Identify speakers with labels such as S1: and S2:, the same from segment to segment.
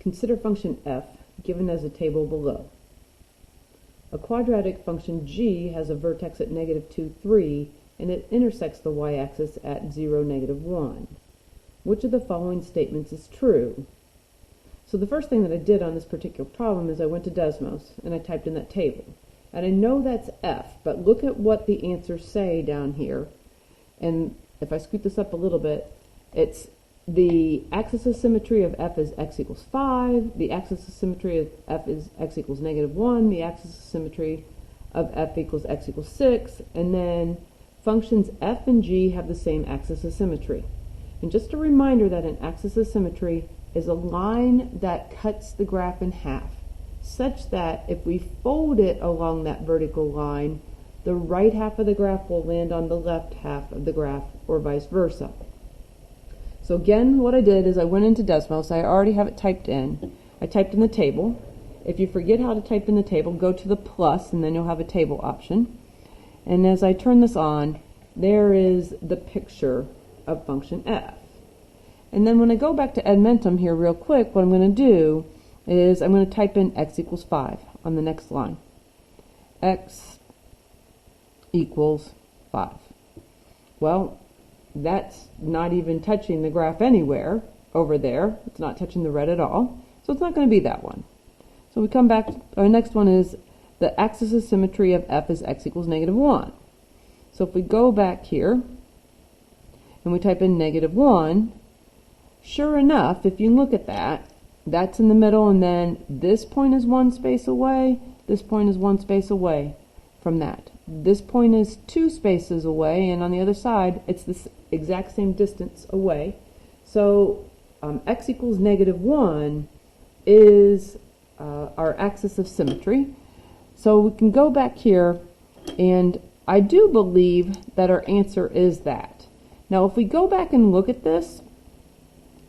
S1: Consider function f given as a table below. A quadratic function g has a vertex at -2, 3, and it intersects the y-axis at 0, -1. Which of the following statements is true? So the first thing that I did on this particular problem is I went to Desmos and I typed in that table. And I know that's f, but look at what the answers say down here. And if I scoot this up a little bit, it's the axis of symmetry of f is x equals 5, the axis of symmetry of f is x equals -1, the axis of symmetry of f equals x equals 6, and then functions f and g have the same axis of symmetry. And just a reminder that an axis of symmetry is a line that cuts the graph in half, such that if we fold it along that vertical line, the right half of the graph will land on the left half of the graph, or vice versa. So again, what I did is I went into Desmos. I already have it typed in. I typed in the table. If you forget how to type in the table, go to the plus, and then you'll have a table option. And as I turn this on, there is the picture of function f. And then when I go back to Edmentum here real quick, what I'm going to do is I'm going to type in x equals 5 on the next line. X equals 5. Well, that's not even touching the graph anywhere over there. It's not touching the red at all. So it's not going to be that one. So we come back, our next one is the axis of symmetry of f is x equals -1. So if we go back here and we type in -1, sure enough, if you look at that, that's in the middle, and then this point is one space away, this point is one space away from that. This point is 2 spaces away, and on the other side, it's this exact same distance away. So x equals -1 is our axis of symmetry. So we can go back here, and I do believe that our answer is that. Now if we go back and look at this,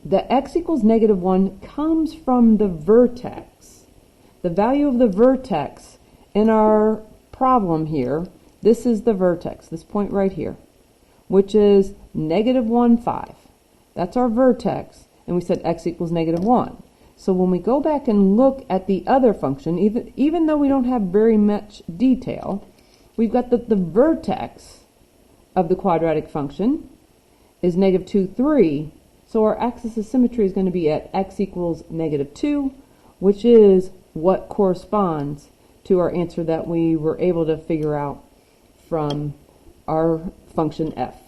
S1: the x equals -1 comes from the vertex. The value of the vertex in our problem here, this is the vertex, this point right here, which is -1, 5. That's our vertex, and we said x equals -1. So when we go back and look at the other function, even though we don't have very much detail, we've got the vertex of the quadratic function is -2, 3. So our axis of symmetry is going to be at x equals -2, which is what corresponds to our answer that we were able to figure out from our function f.